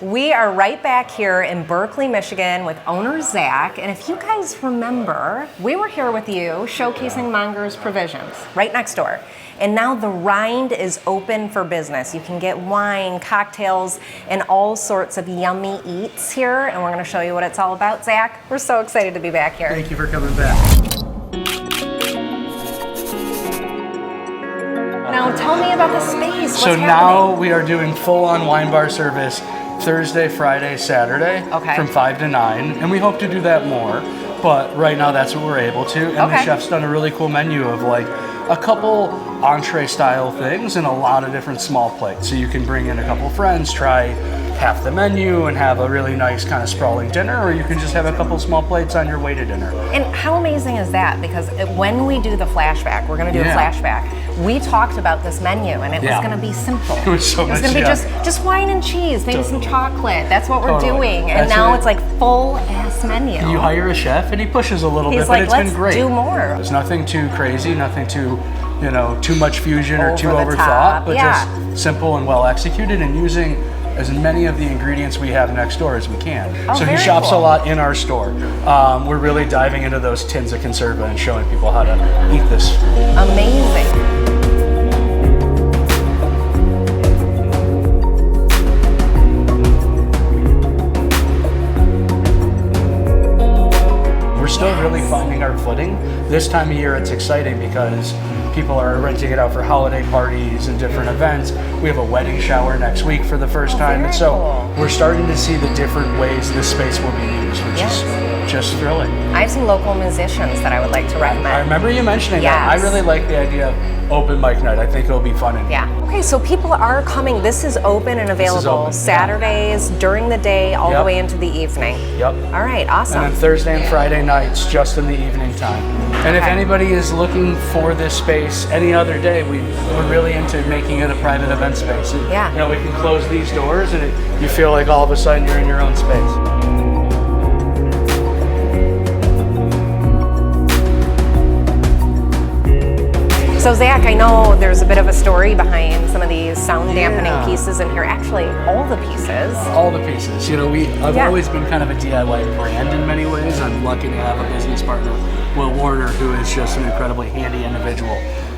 We are right back here in Berkeley, Michigan with owner Zach. And if you guys remember, we were here with you showcasing Monger's Provisions right next door. And now the Rind is open for business. You can get wine, cocktails, and all sorts of yummy eats here. And we're going to show you what it's all about. Zach, we're so excited to be back here. Thank you for coming back. Now tell me about the space. What's happening? Now we are doing full-on wine bar service Thursday, Friday, Saturday from 5 to 9. And we hope to do that more. But right now that's what we're able to. And the chef's done a really cool menu of like a couple entree style things and a lot of different small plates. So you can bring in a couple friends, try half the menu and have a really nice kind of sprawling dinner, or you can just have a couple small plates on your way to dinner. And how amazing is that? Because when we do the flashback, we're going to do a flashback, we talked about this menu and it was going to be simple. It was so much, it was going to be just wine and cheese, maybe some chocolate. That's what we're doing. And now it's like full ass menu. You hire a chef and he pushes a little bit, like, but it's been great. Do more. There's nothing too crazy, nothing too, too much fusion or too Over the overthought, top. but just simple and well executed and using as many of the ingredients we have next door as we can. So he shops a lot in our store. We're really diving into those tins of conserva and showing people how to eat this. Amazing. We're still really finding our footing. This time of year it's exciting because people are renting it out for holiday parties and different events. We have a wedding shower next week for the first time. And so we're starting to see the different ways this space will be used, which is just thrilling. I have some local musicians that I would like to recommend. I remember you mentioning that. I really like the idea of open mic night. I think it'll be fun. Okay, so people are coming. This is open and available Saturdays during the day all the way into the evening. Yep. All right, awesome. And then Thursday and Friday nights just in the evening time. And if anybody is looking for this space any other day, we're really into making it a private event space. We can close these doors and you feel like all of a sudden you're in your own space. So Zach, I know there's a bit of a story behind some of these sound dampening pieces in here. Actually, all the pieces. All the pieces. I've always been kind of a DIY brand in many ways. I'm lucky to have a business partner, Will Warner, who is just an incredibly handy individual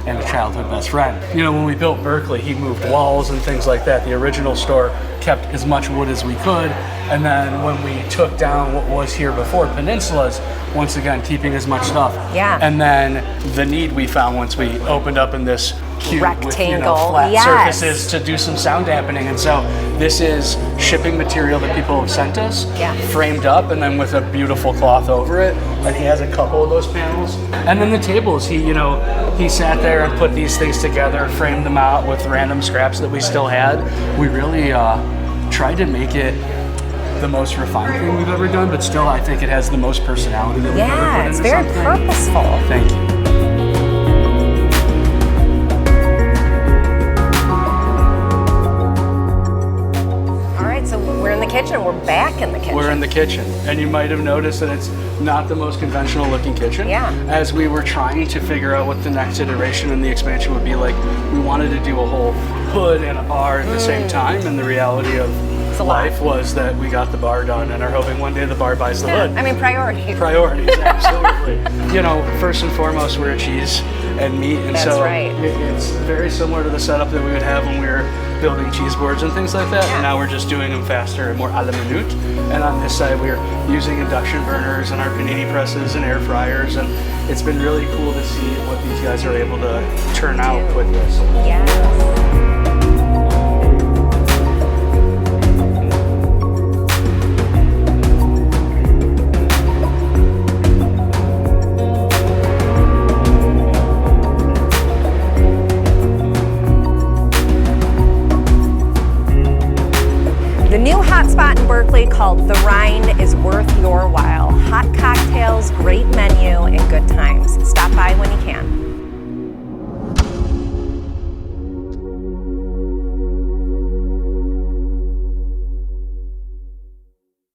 and a childhood best friend. When we built Berkeley, he moved walls and things like that. The original store kept as much wood as we could. And then when we took down what was here before, peninsulas, once again, keeping as much stuff. And then the need we found once we opened up in this cube rectangle with flat surfaces to do some sound dampening. And so this is shipping material that people have sent us, framed up, and then with a beautiful cloth over it. And he has a couple of those panels. And then the tables, he sat there and put these things together, framed them out with random scraps that we still had. We really tried to make it the most refined thing we've ever done, but still I think it has the most personality that we've ever put into something. Yeah, it's very purposeful. Thank you. All right, so we're in the kitchen. We're back in the kitchen. We're in the kitchen, and you might have noticed that it's not the most conventional looking kitchen. As we were trying to figure out what the next iteration and the expansion would be like, we wanted to do a whole hood and a bar at the same time, and the reality of life was that we got the bar done and are hoping one day the bar buys the hood. I mean, priorities. Priorities, absolutely. First and foremost, we're a cheese and meat, and it's very similar to the setup that we would have when we were building cheese boards and things like that, and now we're just doing them faster and more a la minute. And on this side, we're using induction burners and our panini presses and air fryers, and it's been really cool to see what these guys are able to turn out with this. The new hotspot in Berkeley called The Rind is worth your while. Hot cocktails, great menu, and good times. Stop by when you can.